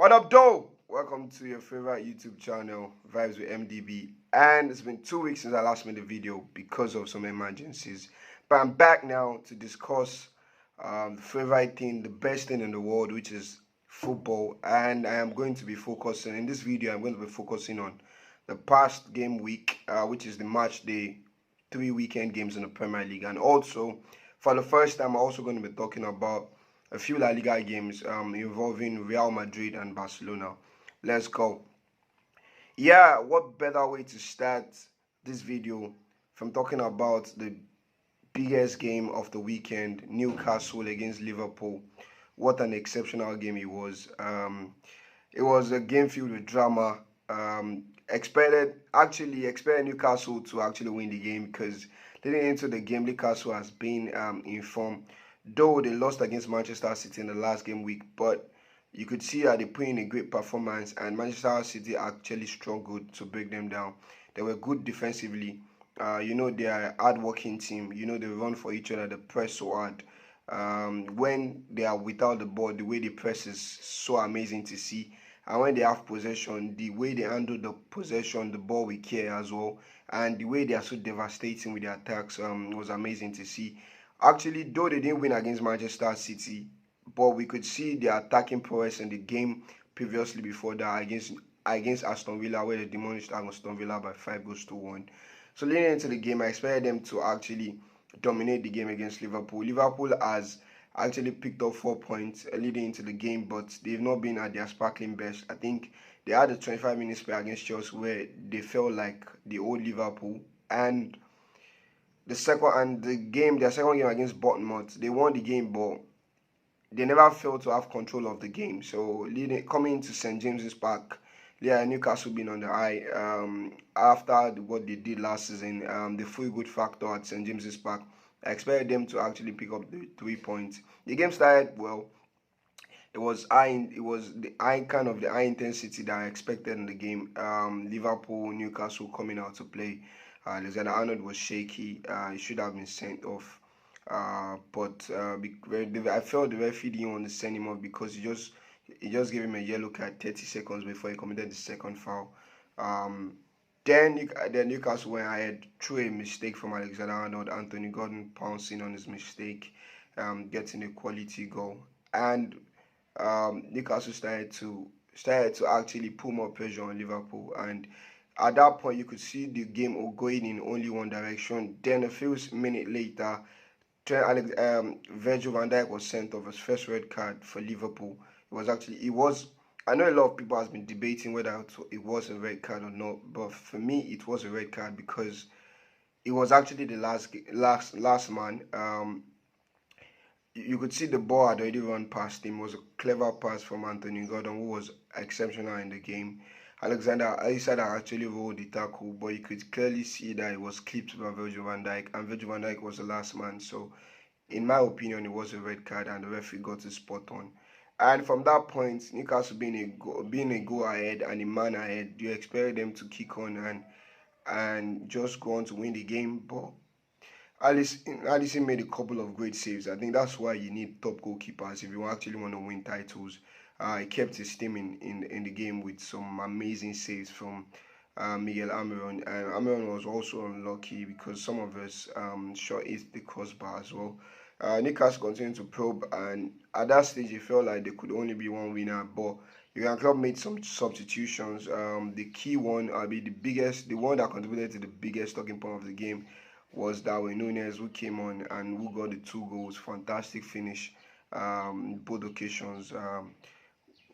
What up, though? Welcome to your favorite YouTube channel, Vibes with MDB. And it's been 2 weeks since I last made a video because of some emergencies. But I'm back now to discuss the favorite thing, the best thing in the world, which is football. And I am going to be focusing, in this video, I'm going to be focusing on the past game week, which is the match day, 3 weekend games in the Premier League. And also, for the first time, I'm also going to be talking about a few La Liga games involving Real Madrid and Barcelona. Let's go. Yeah, what better way to start this video from talking about the biggest game of the weekend, Newcastle against Liverpool. What an exceptional game it was. It was a game filled with drama. Expected Newcastle to actually win the game because leading into the game, Newcastle has been in form. Though they lost against Manchester City in the last game week, but you could see that they put in a great performance, and Manchester City actually struggled to break them down. They were good defensively. They are a hard-working team. They run for each other. They press so hard. When they are without the ball, the way they press is so amazing to see. And when they have possession, the way they handle the possession, the ball with care as well, and the way they are so devastating with their attacks was amazing to see. Actually, though they didn't win against Manchester City, but we could see their attacking prowess in the game previously before that against Aston Villa, where they demolished Aston Villa by 5-1. So leading into the game, I expected them to actually dominate the game against Liverpool. Liverpool has actually picked up 4 points leading into the game, but they've not been at their sparkling best. I think they had a 25-minute spell against Chelsea where they felt like the old Liverpool, and their second game against Bournemouth, they won the game, but they never failed to have control of the game. So coming into St James's Park, Newcastle being on the high after what they did last season, the feel good factor at St James's Park. I expected them to actually pick up the 3 points. The game started well. It was the high intensity that I expected in the game. Liverpool, Newcastle coming out to play. Alexander-Arnold was shaky. He should have been sent off. But I felt the referee didn't want to send him off because he just gave him a yellow card 30 seconds before he committed the second foul. Then Newcastle went ahead through a mistake from Alexander-Arnold. Anthony Gordon pouncing on his mistake, getting a quality goal, and Newcastle started to actually put more pressure on Liverpool. And at that point, you could see the game going in only one direction. Then a few minutes later, Virgil van Dijk was sent off his first red card for Liverpool. I know a lot of people has been debating whether it was a red card or not, but for me, it was a red card because it was actually the last man. You could see the ball had already run past him. It was a clever pass from Anthony Gordon, who was exceptional in the game. Alexander Isak actually rolled the tackle, but you could clearly see that it was clipped by Virgil van Dijk, and Virgil van Dijk was the last man. So, in my opinion, it was a red card, and the referee got his spot on. And from that point, Newcastle being a goal ahead and a man ahead, you expect them to kick on and just go on to win the game. But Alisson made a couple of great saves. I think that's why you need top goalkeepers if you actually want to win titles. He kept his team in the game with some amazing saves from Miguel Almiron. And Almiron was also unlucky because some of his shot hit the crossbar as well. Newcastle continued to probe, and at that stage it felt like there could only be one winner, but Jurgen Klopp made some substitutions. The key one, the one that contributed to the biggest talking point of the game was Darwin Núñez, who came on and who got the 2 goals. Fantastic finish, both occasions,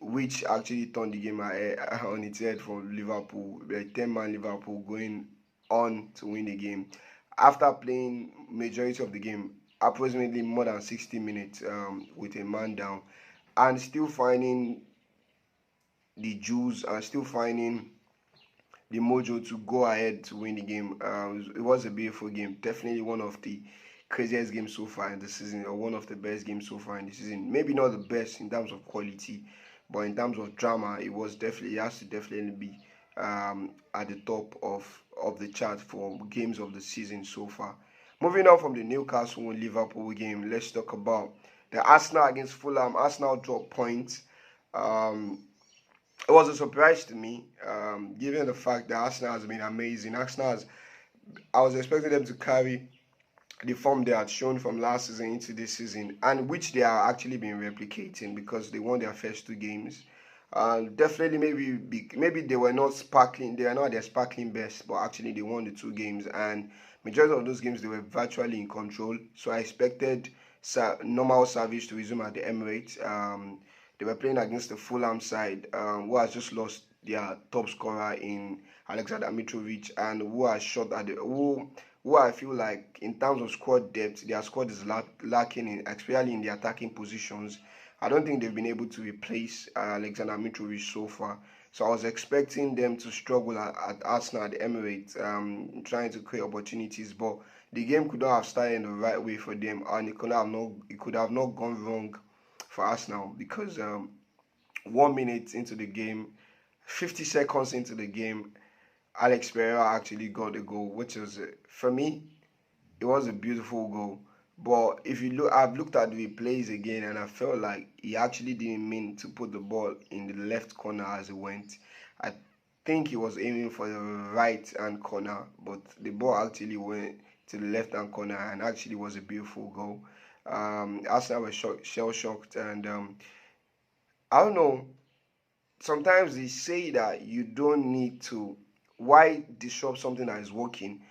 which actually turned the game on its head for Liverpool. The 10-man Liverpool going on to win the game after playing majority of the game, approximately more than 60 minutes with a man down, and still finding the juice and still finding the mojo to go ahead to win the game. It was a beautiful game. Definitely one of the craziest games so far in the season, or one of the best games so far in the season. Maybe not the best in terms of quality, but in terms of drama, it has to definitely be at the top of the chart for games of the season so far. Moving on from the Newcastle and Liverpool game, let's talk about the Arsenal against Fulham. Arsenal dropped points. it was a surprise to me, given the fact that Arsenal has been amazing. I was expecting them to carry the form they had shown from last season into this season, and which they are actually been replicating because they won their first two games. Definitely, maybe they were not sparkling, they are not their sparkling best, but actually they won the two games, and majority of those games they were virtually in control. So I expected normal service to resume at the Emirates. They were playing against the Fulham side, who has just lost their top scorer in Alexander Mitrovic, and who has shot at the who I feel like in terms of squad depth, their squad is lacking in, especially in the attacking positions. I don't think they've been able to replace Alexander Mitrovic so far. So I was expecting them to struggle at Arsenal at the Emirates, trying to create opportunities, but the game could not have started in the right way for them, and it could have not gone wrong for Arsenal because 1 minute into the game, 50 seconds into the game, Alex Pereira actually got a goal, which was for me it was a beautiful goal. But if you look, I've looked at the replays again, and I felt like he actually didn't mean to put the ball in the left corner as it went. I think he was aiming for the right hand corner, but the ball actually went to the left hand corner, and actually was a beautiful goal. Arsenal were shell shocked, and I don't know. Sometimes they say that you don't need to. Why disrupt something that is working?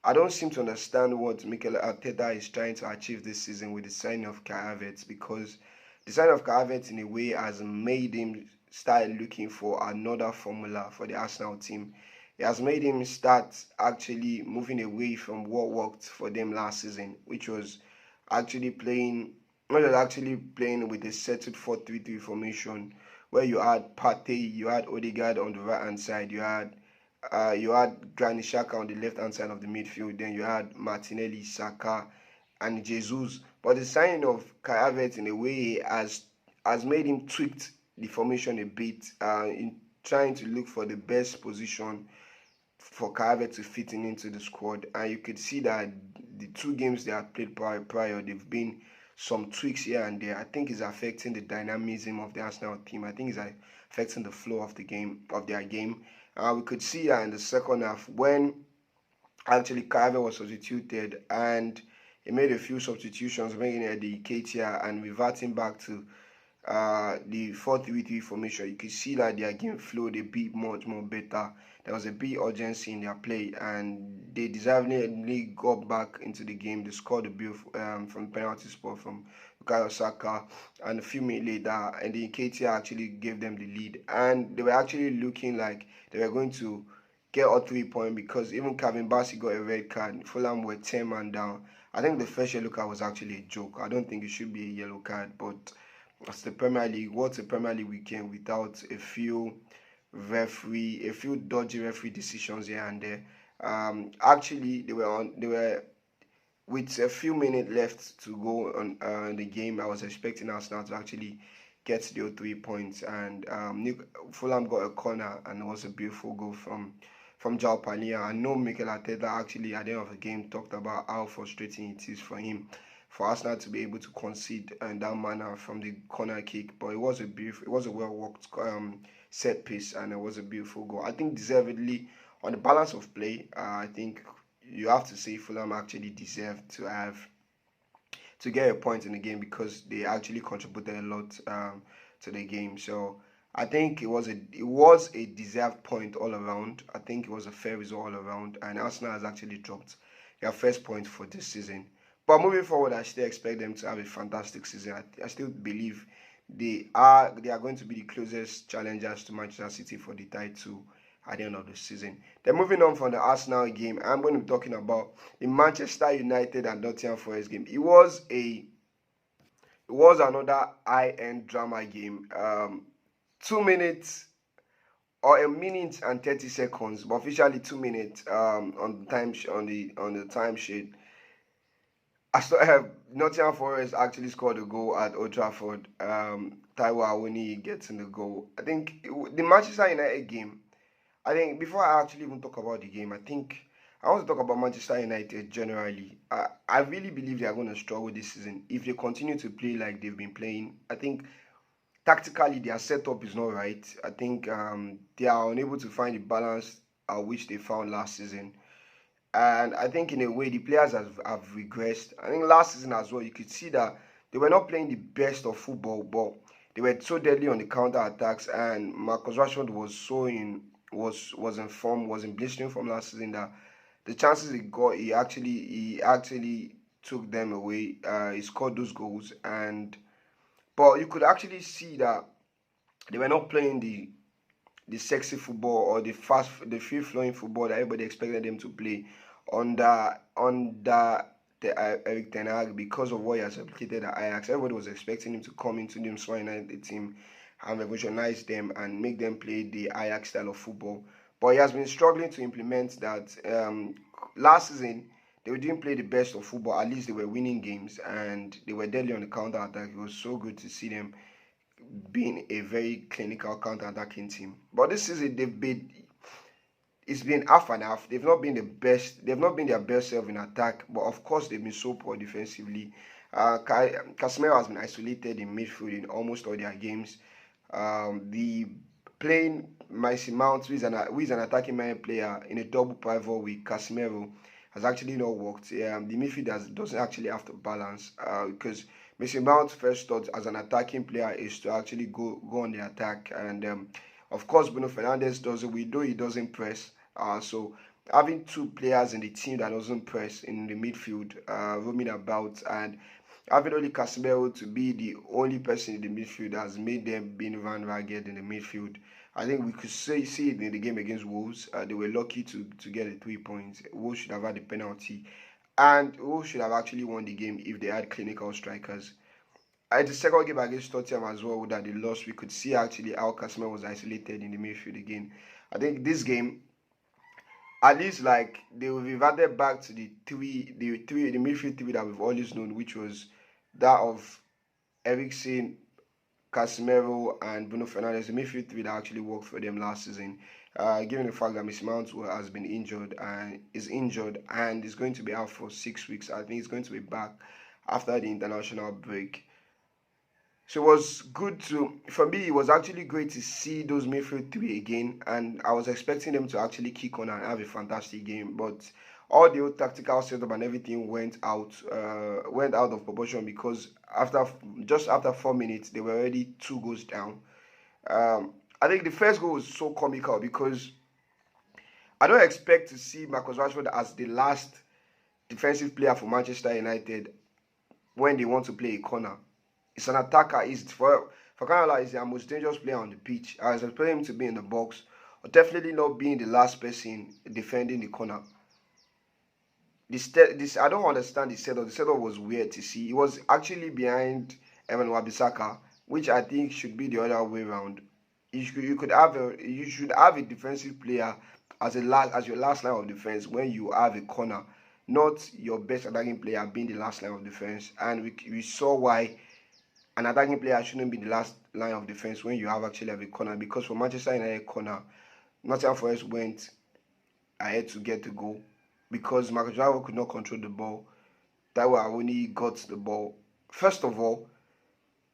I don't seem to understand what Mikel Arteta is trying to achieve this season with the signing of Kai Havertz, because the signing of Kai Havertz in a way has made him start looking for another formula for the Arsenal team. It has made him start actually moving away from what worked for them last season, which was actually playing, not just actually playing with a settled 4-3-3 formation where you had Partey, you had Odegaard on the right hand side, you had Granit Xhaka on the left hand side of the midfield. Then you had Martinelli, Saka, and Jesus. But the signing of Kai Havertz in a way has made him tweaked the formation a bit, in trying to look for the best position for Kai Havertz to fit in into the squad. And you could see that the two games they had played prior, they've been some tweaks here and there. I think it's affecting the dynamism of the Arsenal team. I think it's affecting the flow of the game, of their game. We could see that in the second half when actually Carver was substituted, and he made a few substitutions, bringing Eddie Ketia and reverting back to the 4-3-3 formation. You could see that their game flowed a bit much more better. There was a bit urgency in their play, and they deservedly got back into the game. They scored a bit from penalty spot from Bukayo Saka, and a few minutes later, and the Ketia actually gave them the lead, and they were actually looking like they were going to get all 3 points, because even Kevin Bassey got a red card. Fulham were 10 man down. I think the first yellow card was actually a joke. I don't think it should be a yellow card, but as the Premier League, what's a Premier League weekend without a few dodgy referee decisions here and there. Actually, they were with a few minutes left to go on the game. I was expecting Arsenal to actually get the 3 points, and Fulham got a corner, and it was a beautiful goal from João Palhinha. I know Mikel Arteta actually at the end of the game talked about how frustrating it is for him, for Arsenal to be able to concede in that manner from the corner kick. But it was a well worked set piece, and it was a beautiful goal. I think deservedly, on the balance of play, I think you have to say Fulham actually deserved to get a point in the game, because they actually contributed a lot to the game. So I think it was a deserved point all around. I think it was a fair result all around, and Arsenal has actually dropped their first point for this season. But moving forward, I still expect them to have a fantastic season. I still believe they are going to be the closest challengers to Manchester City for the title at the end of the season. Then moving on from the Arsenal game, I'm going to be talking about the Manchester United and Nottingham Forest game. It was another high-end drama game. 2 minutes or a minute and 30 seconds, but officially 2 minutes on the time sheet. I still have Nottingham Forest actually scored a goal at Old Trafford. Taiwo Awoniyi gets in the goal. I think the Manchester United game, I think before I actually even talk about the game, I want to talk about Manchester United generally. I really believe they are going to struggle this season if they continue to play like they've been playing. I think tactically their setup is not right. I think they are unable to find the balance which they found last season. And I think in a way the players have regressed. I think last season as well, you could see that they were not playing the best of football, but they were so deadly on the counter attacks. And Marcus Rashford was so in was in form, was in blistering form last season that the chances he got, he actually took them away. He scored those goals, and but you could actually see that they were not playing the sexy football or the free flowing football that everybody expected them to play under the Eric Ten Hag because of what he has replicated at Ajax. Everybody was expecting him to come into the Manchester United team and revolutionize them and make them play the Ajax style of football. But he has been struggling to implement that. Last season, they didn't play the best of football. At least they were winning games and they were deadly on the counter attack. It was so good to see them being a very clinical counter-attacking team. But this season it's been half and half. They've not been the best. They've not been their best self in attack. But of course, they've been so poor defensively. Casemiro has been isolated in midfield in almost all their games. The playing Mason Mount, who is an attacking minded player, in a double pivot with Casemiro has actually not worked. The midfield doesn't actually have to balance because Mason Mount's first thought as an attacking player is to actually go on the attack, and of course Bruno Fernandes doesn't. We know he doesn't press. So having two players in the team that doesn't press in the midfield, roaming about, and having only Casemiro to be the only person in the midfield has made them being run ragged in the midfield. I think we could see it in the game against Wolves. They were lucky to get the 3 points. Wolves should have had the penalty, and Wolves should have actually won the game if they had clinical strikers. At the second game against Tottenham as well that they lost, we could see actually how Casemiro was isolated in the midfield again. I think this game, at least like they will reverted back to the midfield three that we've always known, which was that of Eriksen, Casemiro, and Bruno Fernandes, the midfield three that actually worked for them last season. Given the fact that Mason Mount has been injured and is going to be out for 6 weeks, I think he's going to be back after the international break. So it was good for me, it was actually great to see those midfield three again, and I was expecting them to actually kick on and have a fantastic game, but all the old tactical setup and everything went out of proportion because just after 4 minutes, they were already 2 goals down. I think the first goal was so comical because I don't expect to see Marcus Rashford as the last defensive player for Manchester United when they want to play a corner. It's an attacker. For Canada, he's the most dangerous player on the pitch. I was expecting him to be in the box, or definitely not being the last person defending the corner. I don't understand the setup. The setup was weird to see. He was actually behind Evan Wan-Bissaka, which I think should be the other way around. You should have a defensive player as your last line of defense when you have a corner, not your best attacking player being the last line of defense. And we saw why an attacking player shouldn't be the last line of defense when you actually have a corner, because for Manchester United corner, Nottingham Forest went ahead to get the goal because Marcus Rashford could not control the ball. Taiwo Awoniyi got the ball. First of all,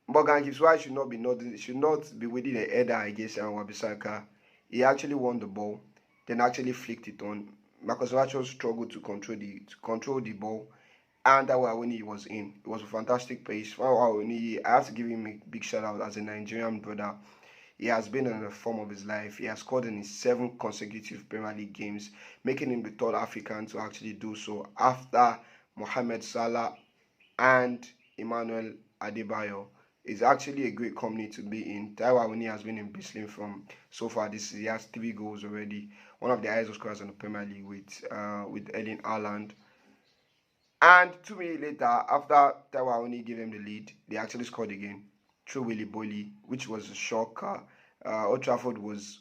Morgan Gibbs White should not be within a header against Wan-Bissaka. He actually won the ball, then actually flicked it on. Marcus Rashford struggled to control the ball, and that when he was in. It was a fantastic pace. I have to give him a big shout out as a Nigerian brother. He has been in the form of his life. He has scored in his 7 consecutive Premier League games, making him the 3rd African to actually do so after Mohamed Salah and Emmanuel Adebayo. It's actually a great company to be in. Taiwo Awoniyi has been in Bisling from so far this season. He has 3 goals already. One of the highest scorers in the Premier League with Erling Haaland. And 2 minutes later, after Taiwo Awoniyi gave him the lead, they actually scored again through Willy Boly, which was a shock. Old Trafford was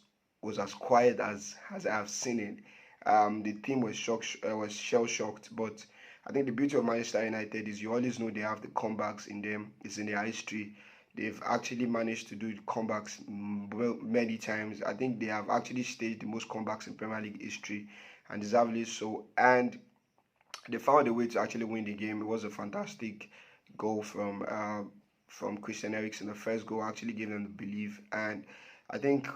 as quiet as I have seen it. The team was shell shocked, but I think the beauty of Manchester United is you always know they have the comebacks in them. It's in their history. They've actually managed to do comebacks many times. I think they have actually staged the most comebacks in Premier League history, and deservedly so. And they found a way to actually win the game. It was a fantastic goal from from Christian Eriksen, the first goal, actually gave them the belief. And I think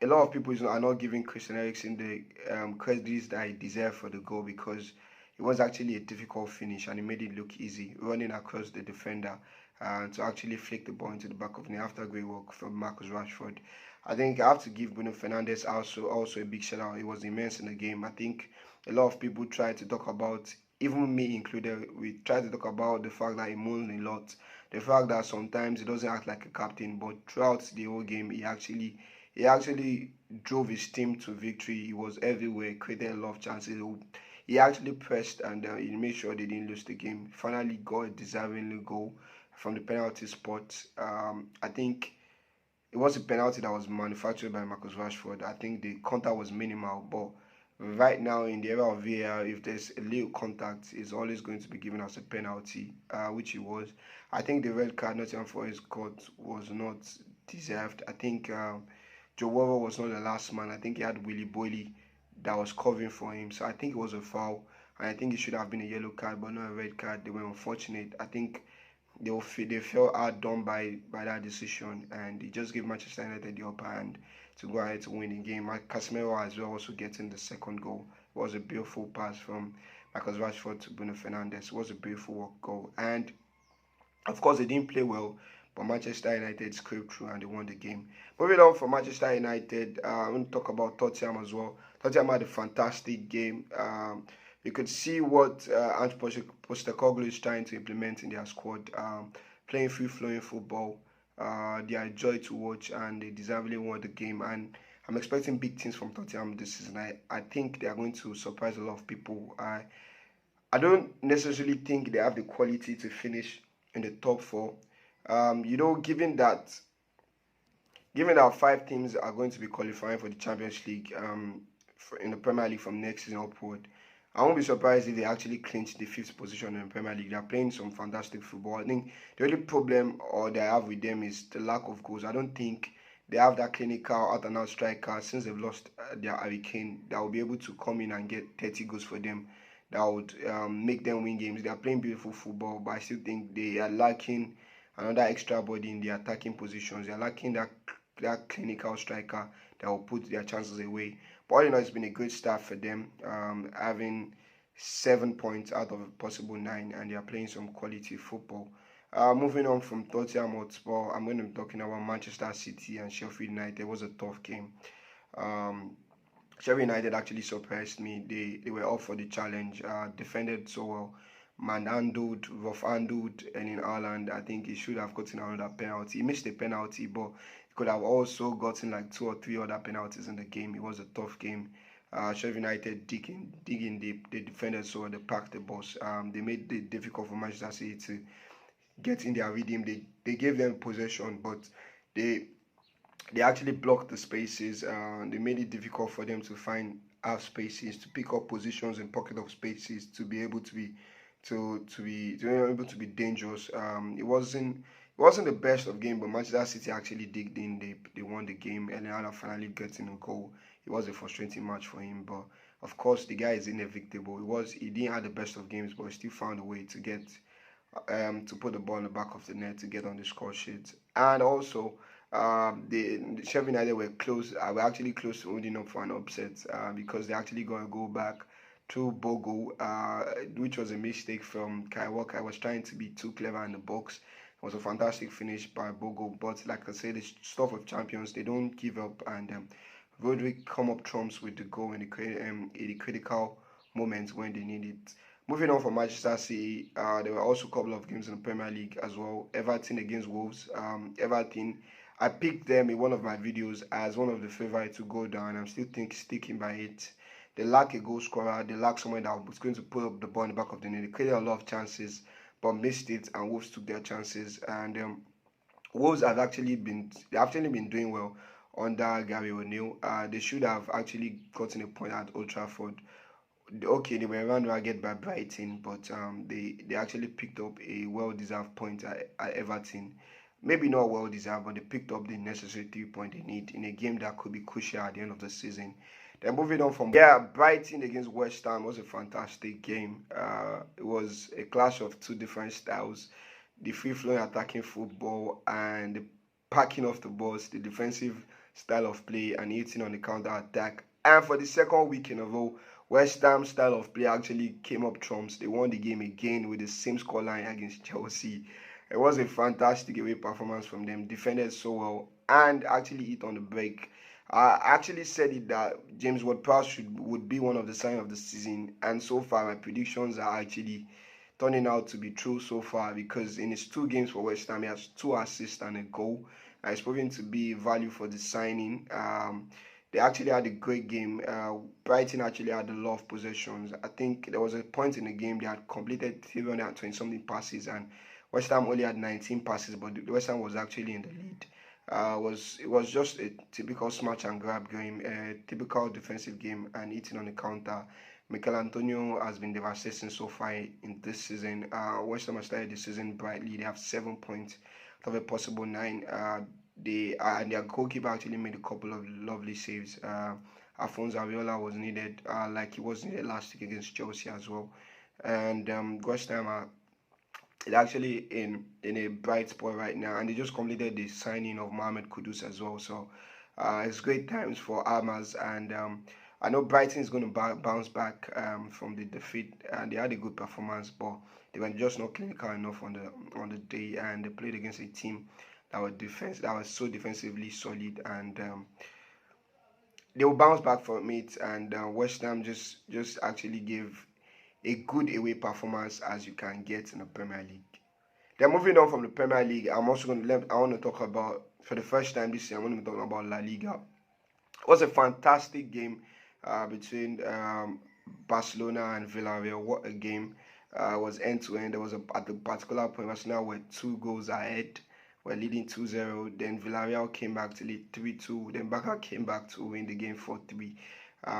a lot of people are not giving Christian Eriksen the credits that he deserved for the goal, because it was actually a difficult finish and it made it look easy, running across the defender to actually flick the ball into the back of the net after a great work from Marcus Rashford. I think I have to give Bruno Fernandes also a big shout out. It was immense in the game. I think a lot of people try to talk about, even me included, we try to talk about the fact that he moans a lot, the fact that sometimes he doesn't act like a captain, but throughout the whole game, he actually drove his team to victory. He was everywhere, created a lot of chances. He actually pressed and he made sure they didn't lose the game. Finally got a deserving goal from the penalty spot. I think it was a penalty that was manufactured by Marcus Rashford. I think the contact was minimal, but right now in the era of VAR, if there's a little contact, it's always going to be given as a penalty, which it was. I think the red card Nottingham Forest got was not deserved. I think Joe Worrell was not the last man. I think he had Willy Boyley that was covering for him. So I think it was a foul. And I think it should have been a yellow card, but not a red card. They were unfortunate. I think they felt hard done by that decision, and it just gave Manchester United the upper hand to go ahead to win the game. Casemiro as well also getting the second goal. It was a beautiful pass from Marcus Rashford to Bruno Fernandes. It was a beautiful work goal. And of course, they didn't play well, but Manchester United scraped through and they won the game. Moving on from Manchester United, I want to talk about Tottenham as well. Tottenham had a fantastic game. You could see what Ange Postecoglou is trying to implement in their squad, playing free-flowing football. They are a joy to watch, and they deservedly won the game. And I'm expecting big things from Tottenham this season. I think they are going to surprise a lot of people. I don't necessarily think they have the quality to finish in the top four. Given that 5 teams are going to be qualifying for the Champions League in the Premier League from next season upward, I won't be surprised if they actually clinch the 5th position in the Premier League. They are playing some fantastic football. I think the only problem they have with them is the lack of goals. I don't think they have that clinical out-and-out striker, since they've lost their Harry Kane, that will be able to come in and get 30 goals for them. That would make them win games. They are playing beautiful football, but I still think they are lacking another extra body in the attacking positions. They are lacking that clinical striker that will put their chances away. But all in all, it's been a great start for them, having 7 points out of possible 9, and they are playing some quality football. Moving on from Tottenham Hotspur, I'm going to be talking about Manchester City and Sheffield United. It was a tough game. Sheffield United actually surprised me. They were up for the challenge, defended so well, manhandled, rough-handled, and in Ireland, I think he should have gotten another penalty. He missed the penalty, but he could have also gotten like 2 or 3 other penalties in the game. It was a tough game. Sheffield United digging deep. They defended so well. They packed the bus. They made it difficult for Manchester City to get in their rhythm. They gave them possession, but they actually blocked the spaces. They made it difficult for them to find half spaces, to pick up positions in pocket of spaces, to be able to be dangerous. It wasn't the best of game, but Manchester City actually digged in. They won the game. Eliana finally getting a goal. It was a frustrating match for him, but of course the guy is inevitable. He didn't have the best of games, but he still found a way to get to put the ball in the back of the net to get on the score sheet. And also, the Sheffield United were actually close to holding up for an upset because they actually got a goal back to Bogo, which was a mistake from Kai Walker. I was trying to be too clever in the box. It was a fantastic finish by Bogo, but like I said, the stuff of champions, they don't give up, and Roderick come up trumps with the goal in the critical moments when they need it. Moving on from Manchester City, there were also a couple of games in the Premier League as well. Everton against Wolves. Everton, I picked them in one of my videos as one of the favorites to go down. I'm still sticking by it. They lack a goal scorer. They lack someone that was going to put up the ball in the back of the net. They created a lot of chances, but missed it, and Wolves took their chances. And Wolves have actually been doing well under Gary O'Neill. They should have actually gotten a point at Old Trafford. Okay, they were around ragged by Brighton, but they actually picked up a well-deserved point at Everton. Maybe not well-deserved, but they picked up the necessary 3 points they need in a game that could be crucial at the end of the season. Then moving on from Brighton against West Ham was a fantastic game. It was a clash of 2 different styles. the free-flowing attacking football and the packing of the balls, the defensive style of play, and hitting on the counter attack. And for the second week in a row, West Ham style of play actually came up trumps. They won the game again with the same scoreline against Chelsea. It was a fantastic away performance from them. Defended so well and actually hit on the break. I actually said it that James Ward-Prowse would be one of the signs of the season, and so far my predictions are actually turning out to be true so far, because in his 2 games for West Ham, he has 2 assists and a goal. It's proven to be value for the signing. They actually had a great game. Brighton actually had a lot of possessions. I think there was a point in the game they had completed 320 something passes, and West Ham only had 19 passes, but the West Ham was actually in the lead. It was just a typical smash and grab game, a typical defensive game, and eating on the counter. Mikel Antonio has been devastating so far in this season. West Ham has started the season brightly. They have 7 points out of a possible 9. And their goalkeeper actually made a couple of lovely saves. Alphonso Areola was needed, like he was needed last week against Chelsea as well. And West Ham are actually in a bright spot right now, and they just completed the signing of Mohamed Kudus as well. So it's great times for Almas, and I know Brighton is going to bounce back from the defeat, and they had a good performance, but they were just not clinical enough on the day, and they played against a team that was so defensively solid, and they will bounce back from it. And West Ham just actually gave a good away performance as you can get in the Premier League. Then moving on from the Premier League, I want to talk about, for the first time this year, I'm going to be talking about La Liga. It was a fantastic game between Barcelona and Villarreal. What a game. It was end to end. There was at the particular point, Barcelona were 2 goals ahead. Were leading 2-0. Then Villarreal came back to lead 3-2. Then Barca came back to win the game 4-3.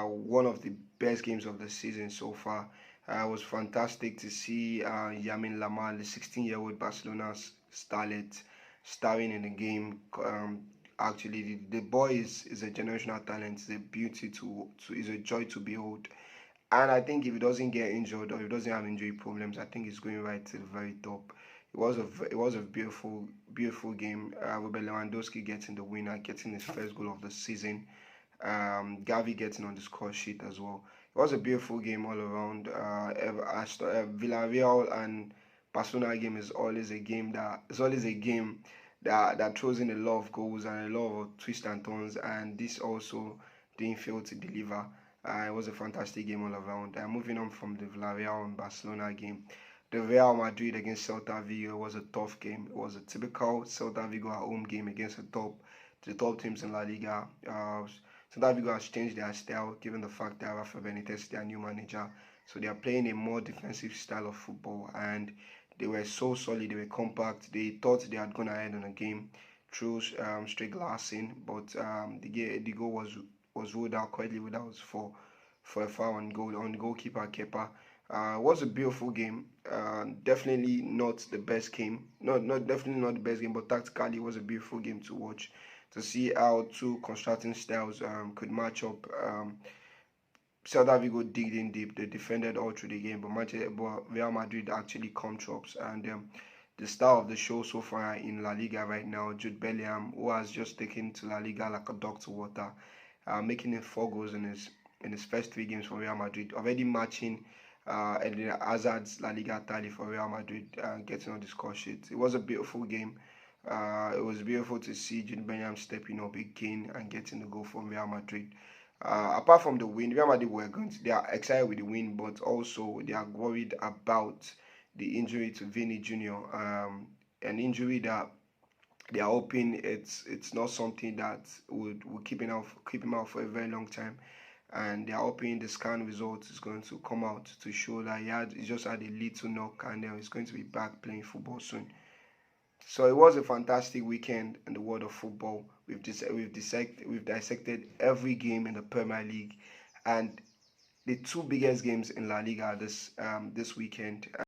One of the best games of the season so far. It was fantastic to see Yamin Lamar, the 16-year-old Barcelona starlet, starring in the game. Actually, the boy is a generational talent. It's a beauty is a joy to behold. And I think if he doesn't get injured or if he doesn't have injury problems, I think he's going right to the very top. It was a beautiful game. Robert Lewandowski getting the winner, getting his first goal of the season. Gavi getting on the score sheet as well. It was a beautiful game all around. Villarreal and Barcelona game is always a game that throws in a lot of goals and a lot of twists and turns, and this also didn't fail to deliver. It was a fantastic game all around. Moving on from the Villarreal and Barcelona game, the Real Madrid against Celta Vigo was a tough game. It was a typical Celta Vigo at home game against the top teams in La Liga. Celta Vigo has changed their style given the fact that Rafa Benitez is their new manager. So they are playing a more defensive style of football, and they were so solid, they were compact. They thought they had gone ahead on a game through straight glassing, but the goal was ruled out, correctly ruled out for a foul on goalkeeper Kepa. It was a beautiful game. Definitely not the best game. Definitely not the best game, but tactically it was a beautiful game to watch, to see how 2 constructing styles could match up. Celta Vigo digged in deep. They defended all through the game, but Real Madrid actually come drops. And the star of the show so far in La Liga right now, Jude Bellingham, who has just taken to La Liga like a dog to water, making it 4 goals in his first 3 games for Real Madrid, already matching Eden Hazard's La Liga tally for Real Madrid, getting on the score sheet. It was a beautiful game. It was beautiful to see Jude Bellingham stepping up again and getting the goal from Real Madrid. Apart from the win, Real Madrid they are excited with the win, but also they are worried about the injury to Vini Jr. An injury that they are hoping it's not something that would keep him out for a very long time, and they are hoping the scan result is going to come out to show that he just had a little knock, and he's going to be back playing football soon. So it was a fantastic weekend in the world of football. We've dissected every game in the Premier League and the 2 biggest games in La Liga this weekend.